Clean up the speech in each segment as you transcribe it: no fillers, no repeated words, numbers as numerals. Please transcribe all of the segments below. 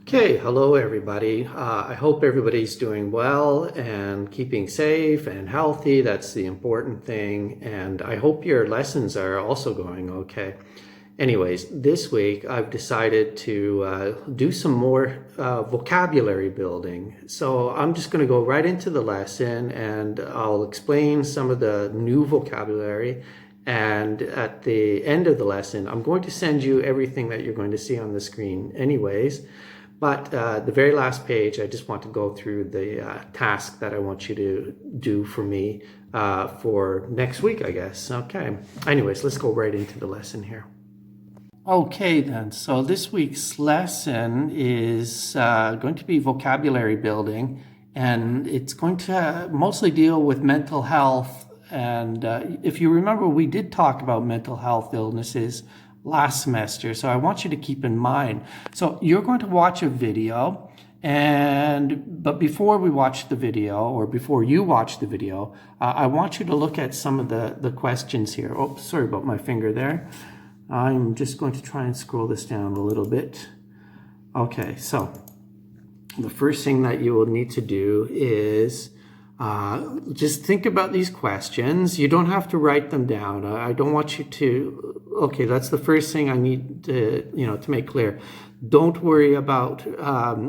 Okay, hello everybody. I hope everybody's doing well and keeping safe and healthy. That's the important thing. And I hope your lessons are also going okay. Anyways, this week I've decided to do some more vocabulary building. So I'm just going to go right into the lesson and I'll explain some of the new vocabulary. And at the end of the lesson, I'm going to send you everything that you're going to see on the screen anyways. But the very last page, I just want to go through the task that I want you to do for me for next week, I guess. Okay. Anyways, let's go right into the lesson here. Okay, then. So this week's lesson is going to be vocabulary building, and it's going to mostly deal with mental health. And if you remember, we did talk about mental health illnesses last semester, so I want you to keep in mind. So you're going to watch a video, but before we watch the video, or before you watch the video, I want you to look at some of the questions here. Oh, sorry about my finger there. I'm just going to try and scroll this down a little bit. Okay, so the first thing that you will need to do is just think about these questions. You don't have to write them down. I don't want you to. Okay, that's the first thing I need to make clear. Don't worry about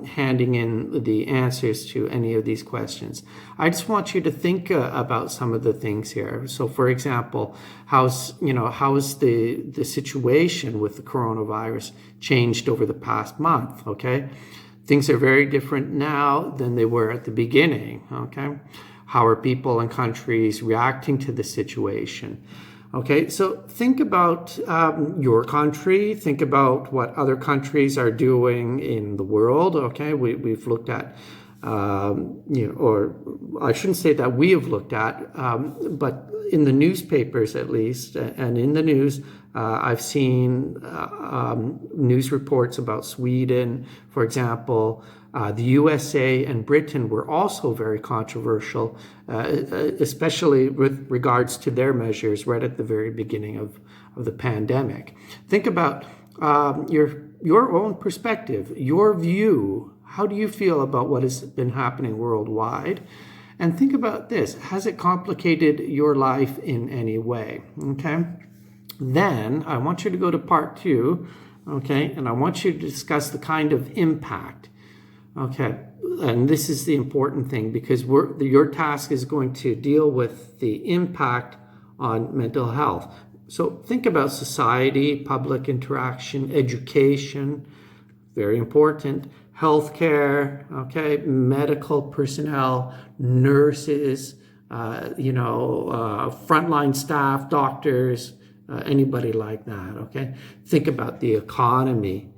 handing in the answers to any of these questions. I just want you to think about some of the things here. So, for example, how's the situation with the coronavirus changed over the past month? Okay. Things are very different now than they were at the beginning, okay? How are people and countries reacting to the situation? Okay, so think about your country, think about what other countries are doing in the world, okay? We've looked at, or I shouldn't say that we have looked at, but in the newspapers at least, and in the news, I've seen news reports about Sweden, for example. The USA and Britain were also very controversial, especially with regards to their measures right at the very beginning of the pandemic. Think about your own perspective, your view. How do you feel about what has been happening worldwide? And think about this. Has it complicated your life in any way? Okay. Then I want you to go to part 2, okay, and I want you to discuss the kind of impact, okay, and this is the important thing because your task is going to deal with the impact on mental health. So think about society, public interaction, education, very important, healthcare, okay, medical personnel, nurses, frontline staff, doctors, anybody like that, okay? Think about the economy,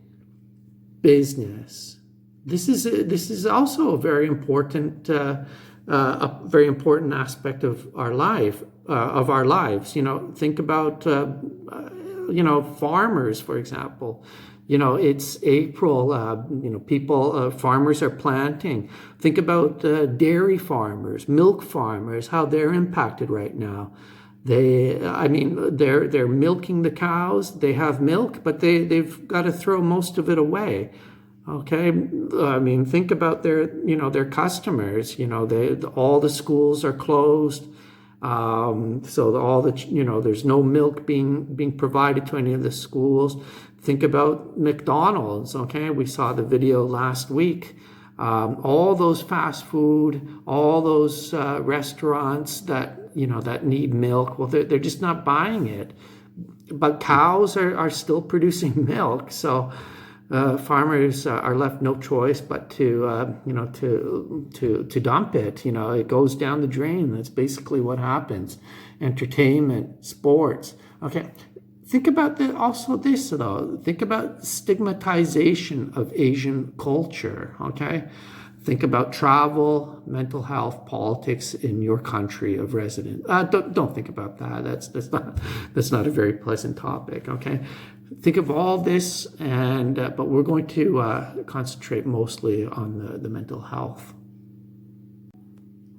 business. This is also a very important aspect of our lives. Think about farmers, for example. It's April. Farmers are planting. Think about dairy farmers, milk farmers, how they're impacted right now. They're milking the cows. They have milk, but they've got to throw most of it away. Okay, think about their customers. All the schools are closed, so there's no milk being provided to any of the schools. Think about McDonald's. Okay, we saw the video last week. All those fast food, all those restaurants that need milk, well, they're just not buying it. But cows are still producing milk, so farmers are left no choice but to dump it. It goes down the drain. That's basically what happens. Entertainment, sports. Okay. Think about also this, though. Think about stigmatization of Asian culture, okay? Think about travel, mental health, politics in your country of residence. Don't think about that. That's not a very pleasant topic, okay? Think of all this, but we're going to concentrate mostly on the mental health.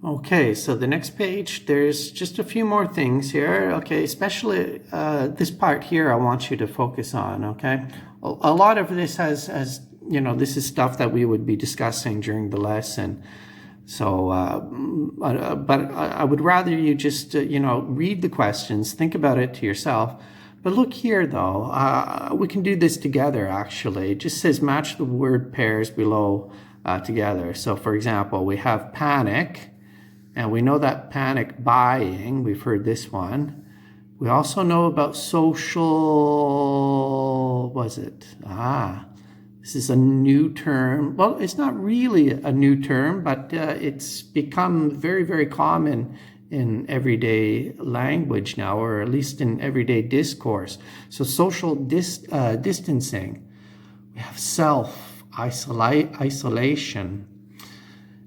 Okay, so the next page, there's just a few more things here, okay, especially this part here I want you to focus on, okay? A lot of this has this is stuff that we would be discussing during the lesson. So, but I would rather you just, read the questions, think about it to yourself. But look here, though, we can do this together, actually. It just says match the word pairs below together. So, for example, we have panic, and we know that panic buying, we've heard this one. We also know about social, this is a new term. Well, it's not really a new term, but it's become very, very common in everyday language now, or at least in everyday discourse. So social distancing. We have self-isolation.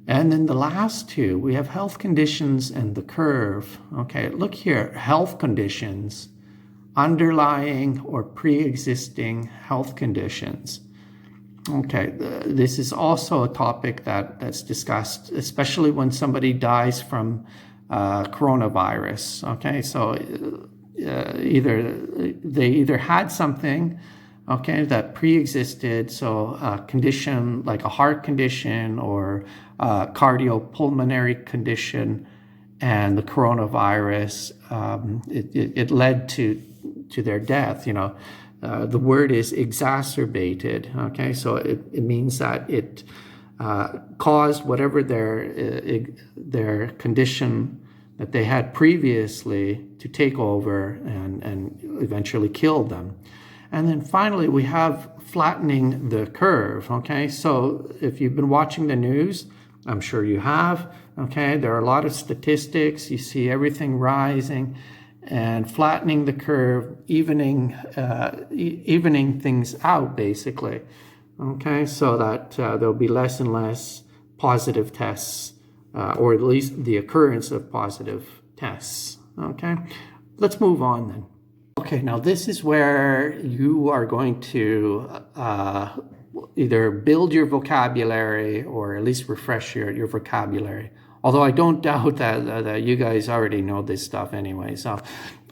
And then the last two, we have health conditions and the curve. Okay, look here, health conditions, underlying or pre-existing health conditions. Okay, this is also a topic that's discussed, especially when somebody dies from coronavirus. Okay, so they either had something, okay, that pre-existed, so a condition like a heart condition or a cardiopulmonary condition, and the coronavirus, it led to their death. The word is exacerbated, okay? So it means that it caused whatever their condition that they had previously to take over and eventually killed them. And then finally, we have flattening the curve, okay? So if you've been watching the news, I'm sure you have, okay? There are a lot of statistics. You see everything rising. And flattening the curve, evening things out, basically. Okay, so that there'll be less and less positive tests, or at least the occurrence of positive tests. Okay, let's move on then. Okay, now this is where you are going to either build your vocabulary or at least refresh your vocabulary. Although I don't doubt that you guys already know this stuff anyway.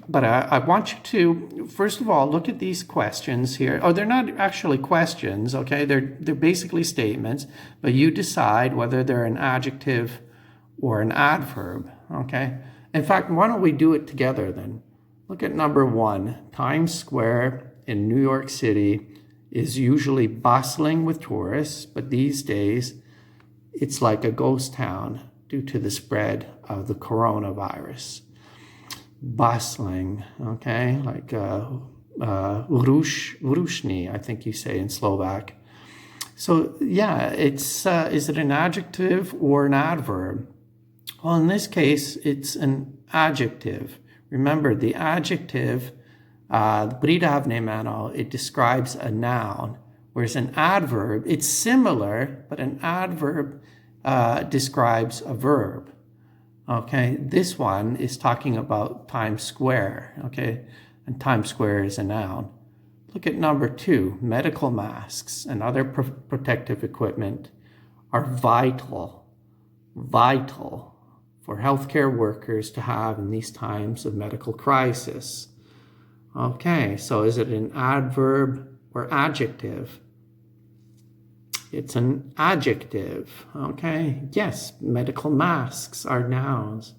But I want you to, first of all, look at these questions here. Oh, they're not actually questions, okay? They're basically statements, but you decide whether they're an adjective or an adverb, okay? In fact, why don't we do it together then? Look at number 1. Times Square in New York City is usually bustling with tourists, but these days it's like a ghost town due to the spread of the coronavirus. Bustling, okay, like rušný, I think you say in Slovak. So yeah, is it an adjective or an adverb? Well, in this case, it's an adjective. Remember, the adjective, pridavné meno, it describes a noun, whereas an adverb, it's similar, but an adverb describes a verb. Okay, this one is talking about Times Square, okay, and Times Square is a noun. Look at number 2. Medical masks and other protective equipment are vital for healthcare workers to have in these times of medical crisis. Okay, so is it an adverb or adjective? It's an adjective, okay? Yes, medical masks are nouns.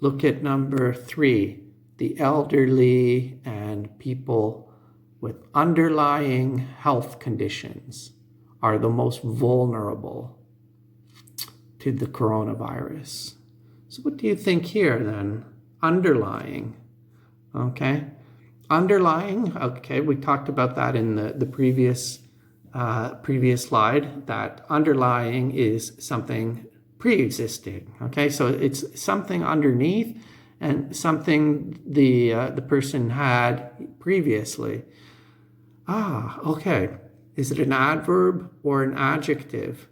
Look at number 3. The elderly and people with underlying health conditions are the most vulnerable to the coronavirus. So what do you think here then? Underlying, okay? Underlying, okay, we talked about that in the previous slide, that underlying is something pre-existing, okay? So it's something underneath and something the person had previously. Okay. Is it an adverb or an adjective?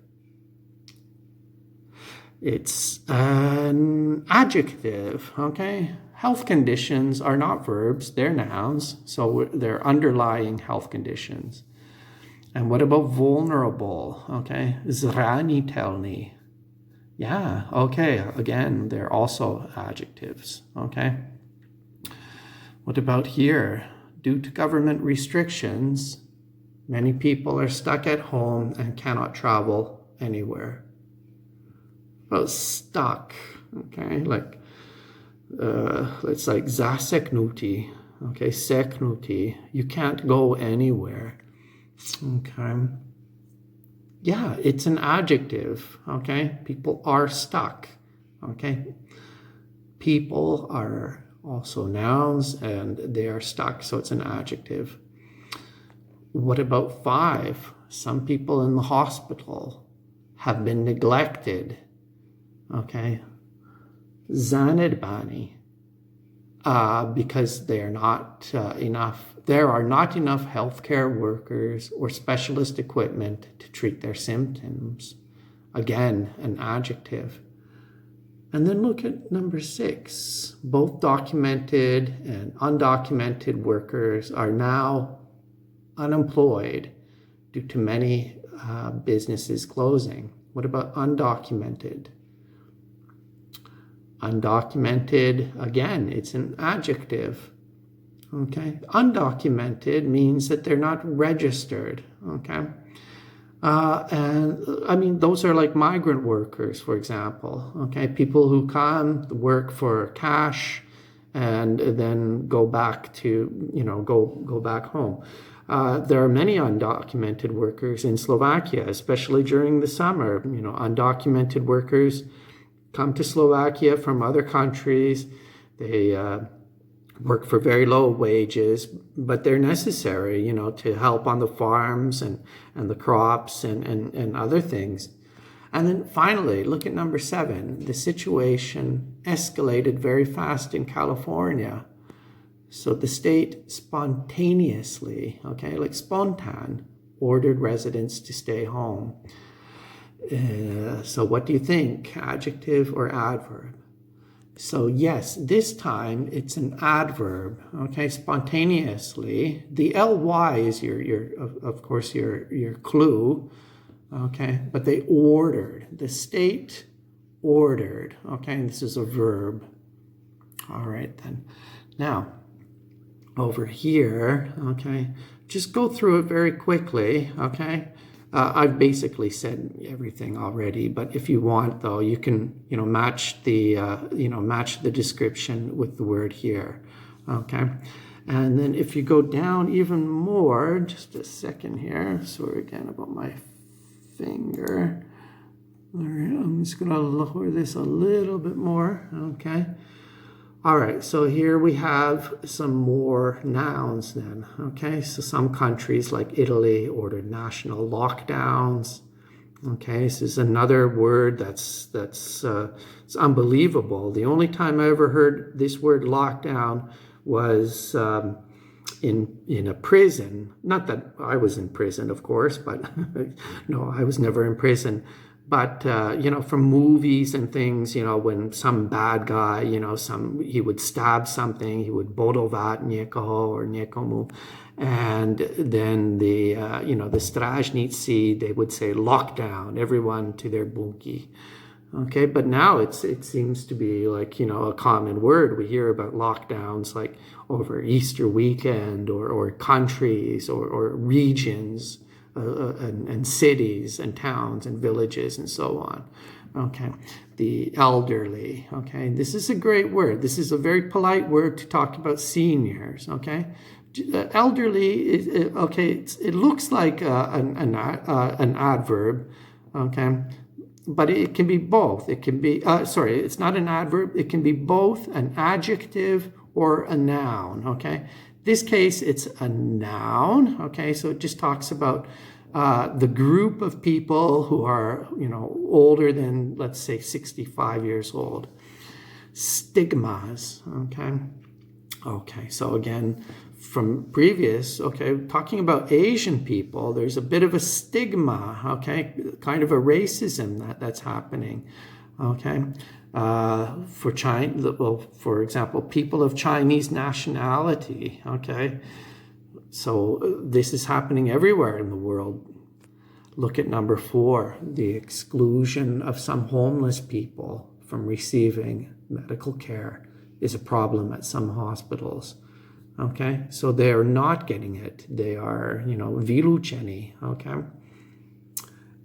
It's an adjective, okay? Health conditions are not verbs, they're nouns, so they're underlying health conditions. And what about vulnerable? Okay, zranitelný. Yeah, okay, again, they're also adjectives, okay? What about here? Due to government restrictions, Many people are stuck at home and cannot travel anywhere. Well, stuck, okay, like it's like zaseknuti, okay, seknuti. You can't go anywhere, okay. Yeah, it's an adjective, okay. People are stuck, okay. People are also nouns and they are stuck, so it's an adjective. What about 5? Some people in the hospital have been neglected, okay. Zanidbani, because there are not enough healthcare workers or specialist equipment to treat their symptoms. Again, an adjective. And then look at number 6. Both documented and undocumented workers are now unemployed due to many businesses closing. What about undocumented? Undocumented, again, it's an adjective, okay? Undocumented means that they're not registered, okay? And I mean, those are like migrant workers, for example, okay? People who come, work for cash, and then go back to, go back home. There are many undocumented workers in Slovakia, especially during the summer. Undocumented workers come to Slovakia from other countries. They work for very low wages, but they're necessary, to help on the farms and the crops and other things. And then finally, look at number 7. The situation escalated very fast in California. So the state spontaneously, okay, like spontan, ordered residents to stay home. So what do you think? Adjective or adverb? So yes, this time it's an adverb, okay, spontaneously. The ly is of course your clue, okay, but they ordered. The state ordered, okay, this is a verb. All right then. Now, over here, okay, just go through it very quickly, okay. I've basically said everything already, but if you want, though, you can, match the description with the word here, okay? And then if you go down even more, just a second here, sorry again about my finger. All right, I'm just gonna lower this a little bit more, okay? All right, so here we have some more nouns then, okay? So some countries like Italy ordered national lockdowns, okay? This is another word that's it's unbelievable. The only time I ever heard this word lockdown was in a prison. Not that I was in prison, of course, but no, I was never in prison. But, from movies and things, when some bad guy, he would stab something, he would bodovat niekoho or niekomu. And then the stražnici, they would say lockdown, everyone to their bunky. Okay, but now it seems to be like, a common word. We hear about lockdowns like over Easter weekend or countries or regions. And cities and towns and villages and so on. Okay, the elderly. Okay, this is a great word. This is a very polite word to talk about seniors. Okay, elderly is okay. It looks like an adverb. Okay, but it can be both. It can be it's not an adverb. It can be both an adjective or a noun. Okay. This case, it's a noun, okay? So it just talks about the group of people who are, older than, let's say, 65 years old. Stigmas, okay? Okay, so again, from previous, okay, talking about Asian people, there's a bit of a stigma, okay? Kind of a racism that's happening, okay? For China, well, for example, people of Chinese nationality, okay? So this is happening everywhere in the world. Look at number 4, the exclusion of some homeless people from receiving medical care is a problem at some hospitals, Okay, so they are not getting it. They are, vyloučeni, okay?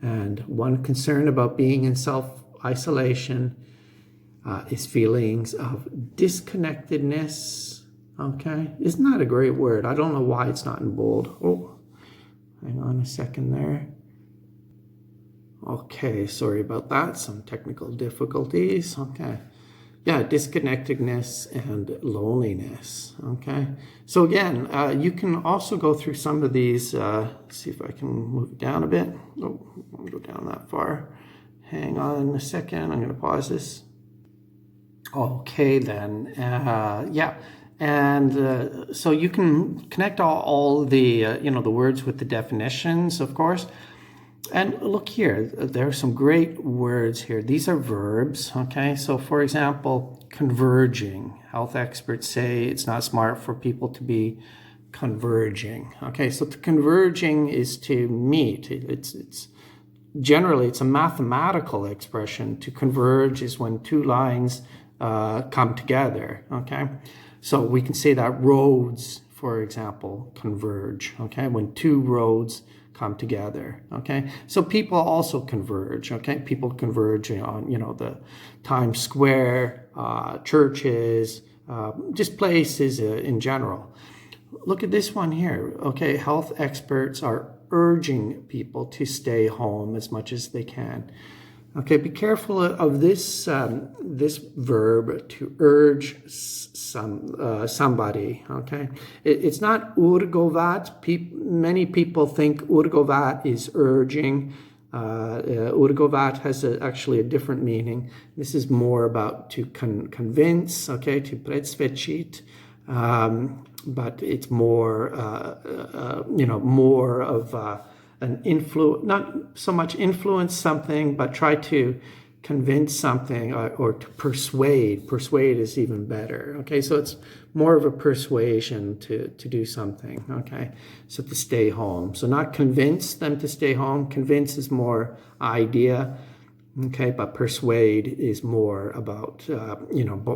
And one concern about being in self-isolation is feelings of disconnectedness, okay? Isn't that a great word? I don't know why it's not in bold. Oh, hang on a second there. Okay, sorry about that. Some technical difficulties, okay. Yeah, disconnectedness and loneliness, okay? So again, you can also go through some of these, see if I can move it down a bit. Oh, I won't go down that far. Hang on a second, I'm gonna pause this. Okay then, yeah. And so you can connect all the, the words with the definitions, of course. And look here, there are some great words here. These are verbs, okay? So for example, converging. Health experts say it's not smart for people to be converging. Okay, so converging is to meet. It's generally, it's a mathematical expression. To converge is when two lines come together, okay? So we can say that roads, for example, converge, okay? When two roads come together, okay? So people also converge, okay? People converge on, the Times Square, churches, just places in general. Look at this one here, okay? Health experts are urging people to stay home as much as they can. Okay, be careful of this this verb, to urge somebody, okay? It's not urgovat. Many people think urgovat is urging. Urgovat has actually a different meaning. This is more about to convince, okay, to predsvedčit, but it's more, more of an influence, not so much influence something, but try to convince something or to persuade. Persuade is even better, okay? So it's more of a persuasion to do something, okay? So to stay home. So not convince them to stay home. Convince is more idea, okay? But persuade is more about,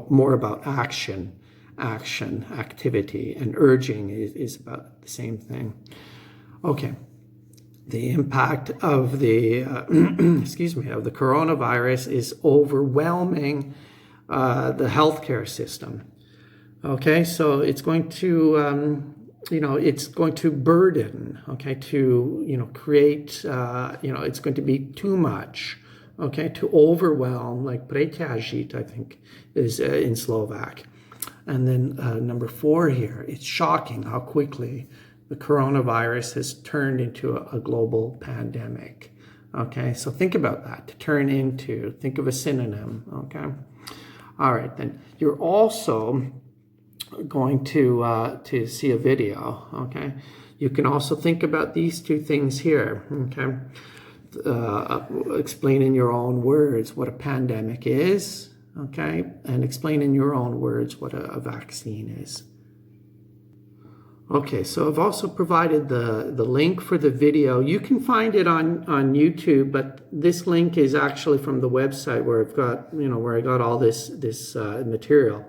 more about action, activity. And urging is about the same thing. Okay. The impact of the, of the coronavirus is overwhelming the healthcare system. Okay, so it's going to, it's going to burden, okay, to, create, it's going to be too much, okay, to overwhelm, like preťažiť, I think, is in Slovak. And then number 4 here, it's shocking how quickly the coronavirus has turned into a global pandemic. Okay, so think about that. To turn into, think of a synonym. Okay, all right. Then you're also going to see a video. Okay, you can also think about these 2 things here. Okay, explain in your own words what a pandemic is. Okay, and explain in your own words what a vaccine is. Okay, so I've also provided the link for the video. You can find it on YouTube, but this link is actually from the website where I've got, where I got all this material.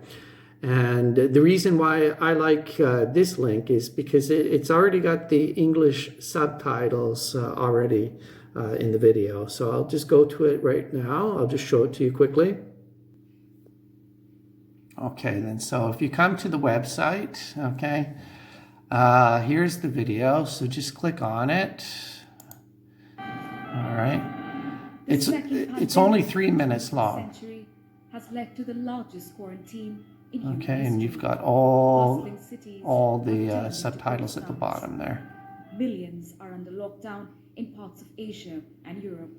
And the reason why I like this link is because it's already got the English subtitles already in the video. So I'll just go to it right now. I'll just show it to you quickly. Okay, then, so if you come to the website, okay, here's the video, so just click on it. All right. It's only 3 minutes long. Has led to the largest quarantine in okay, and you've got all the subtitles at the bottom there. Millions are under lockdown in parts of Asia and Europe.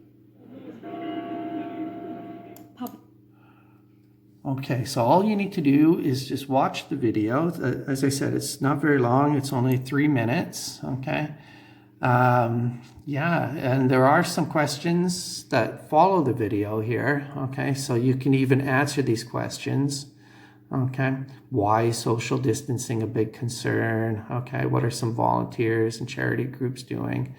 Okay, so all you need to do is just watch the video. As I said, it's not very long. It's only 3 minutes, okay? Yeah, and there are some questions that follow the video here, okay? So you can even answer these questions, okay? Why is social distancing a big concern? Okay, what are some volunteers and charity groups doing?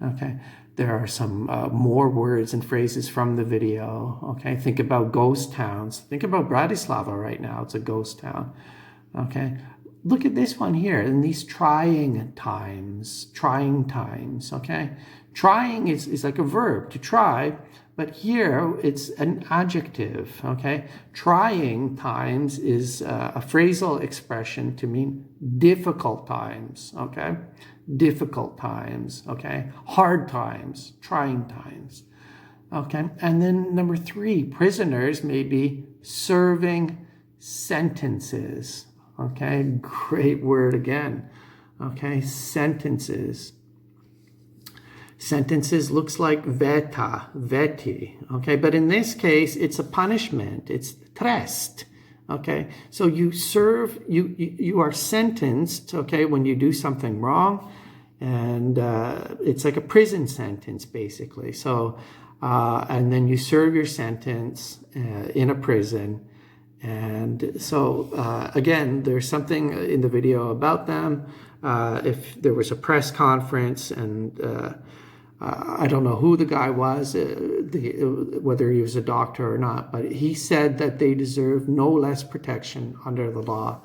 Okay, there are some more words and phrases from the video. Okay, think about ghost towns. Think about Bratislava right now. It's a ghost town. Okay, look at this one here, in these trying times, okay? Trying is like a verb, to try, but here it's an adjective, okay? Trying times is a phrasal expression to mean difficult times, okay? Difficult times, okay? Hard times, trying times, okay? And then number 3, prisoners may be serving sentences, okay? Great word again, okay? Sentences. Sentences looks like veti, okay? But in this case, it's a punishment. It's trest, okay? So you serve, you are sentenced, okay, when you do something wrong, and it's like a prison sentence, basically. So, and then you serve your sentence in a prison. And so, again, there's something in the video about them. If there was a press conference, and I don't know who the guy was, whether he was a doctor or not, but he said that they deserve no less protection under the law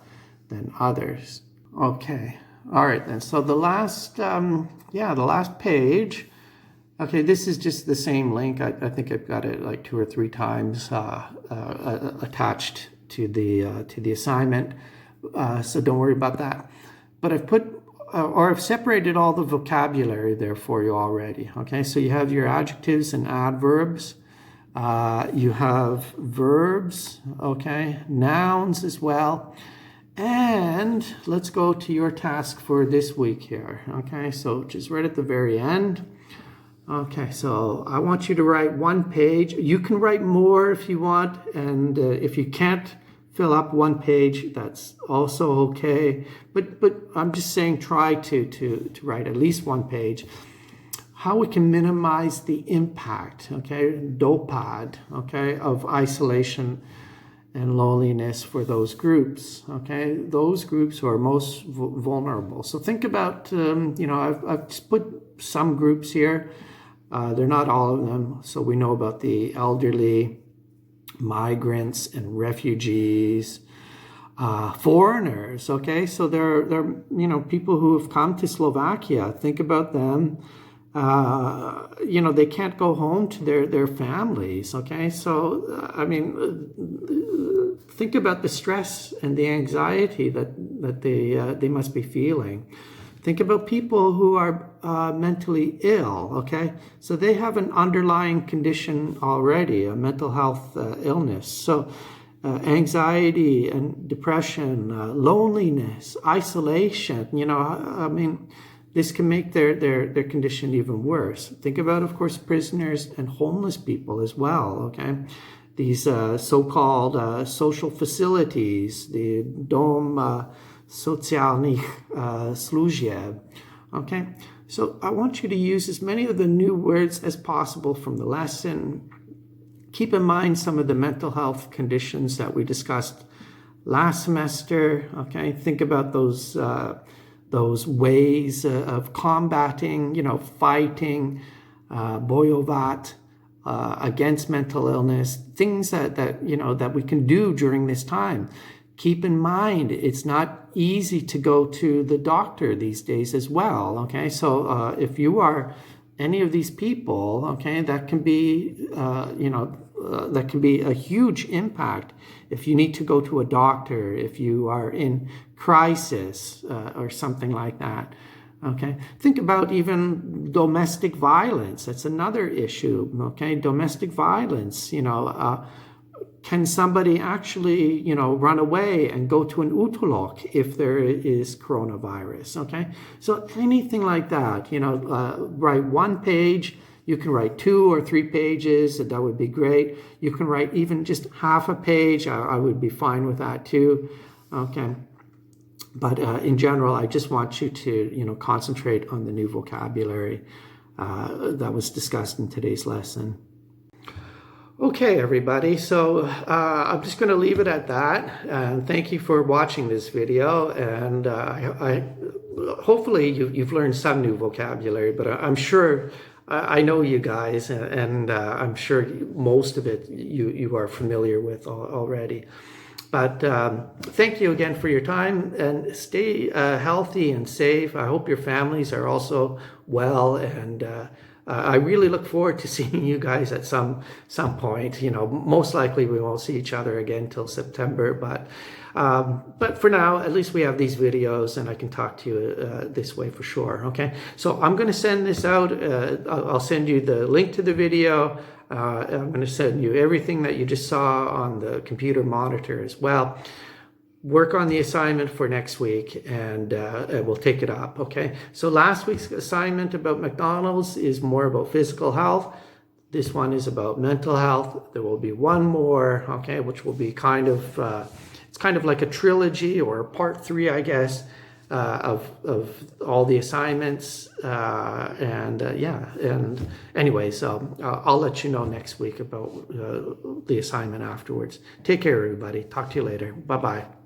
than others. Okay, all right then. So the last, the last page. Okay, this is just the same link. I think I've got it like 2 or 3 times attached to the assignment, so don't worry about that. But I've put or I've separated all the vocabulary there for you already. Okay, so you have your adjectives and adverbs. You have verbs, okay, nouns as well. And let's go to your task for this week here. Okay, so just right at the very end. Okay, so I want you to write 1 page. You can write more if you want, and if you can't fill up 1 page, that's also okay. But I'm just saying try to write at least 1 page. How we can minimize the impact, okay, dopad, okay, of isolation and loneliness for those groups, okay, those groups who are most vulnerable. So think about, I've just put some groups here. They're not all of them. So we know about the elderly, migrants and refugees, foreigners, okay? So they're people who have come to Slovakia. Think about them. They can't go home to their families, okay? So, think about the stress and the anxiety that they must be feeling. Think about people who are mentally ill, okay? So they have an underlying condition already, a mental health illness. So anxiety and depression, loneliness, isolation, this can make their condition even worse. Think about, of course, prisoners and homeless people as well, okay? These so-called social facilities, the dom sociálnych služieb. Okay, so I want you to use as many of the new words as possible from the lesson. Keep in mind some of the mental health conditions that we discussed last semester. Okay, think about those ways of combating, fighting, bojovat, against mental illness, things that we can do during this time. Keep in mind, it's not easy to go to the doctor these days as well, okay? So if you are any of these people, okay, that can be, that can be a huge impact if you need to go to a doctor, if you are in crisis or something like that, okay? Think about even domestic violence. That's another issue, okay? Domestic violence, can somebody actually, run away and go to an utolok if there is coronavirus, okay? So anything like that, write 1 page. You can write 2 or 3 pages. That would be great. You can write even just half a page. I would be fine with that too, okay? But in general, I just want you to, concentrate on the new vocabulary that was discussed in today's lesson. Okay, everybody, so I'm just going to leave it at that. Thank you for watching this video, and hopefully you've learned some new vocabulary, but I'm sure, I know you guys, and I'm sure most of it you are familiar with already. But thank you again for your time, and stay healthy and safe. I hope your families are also well, and I really look forward to seeing you guys at some point. You know, most likely we won't see each other again till September, but for now, at least we have these videos, and I can talk to you this way for sure. Okay, so I'm going to send this out. I'll send you the link to the video. I'm going to send you everything that you just saw on the computer monitor as well. Work on the assignment for next week, and we'll take it up, okay? So last week's assignment about McDonald's is more about physical health. This one is about mental health. There will be one more, okay, which will be kind of, it's kind of like a trilogy or part 3, I guess, of all the assignments, yeah, and anyway, so I'll let you know next week about the assignment afterwards. Take care, everybody. Talk to you later. Bye-bye.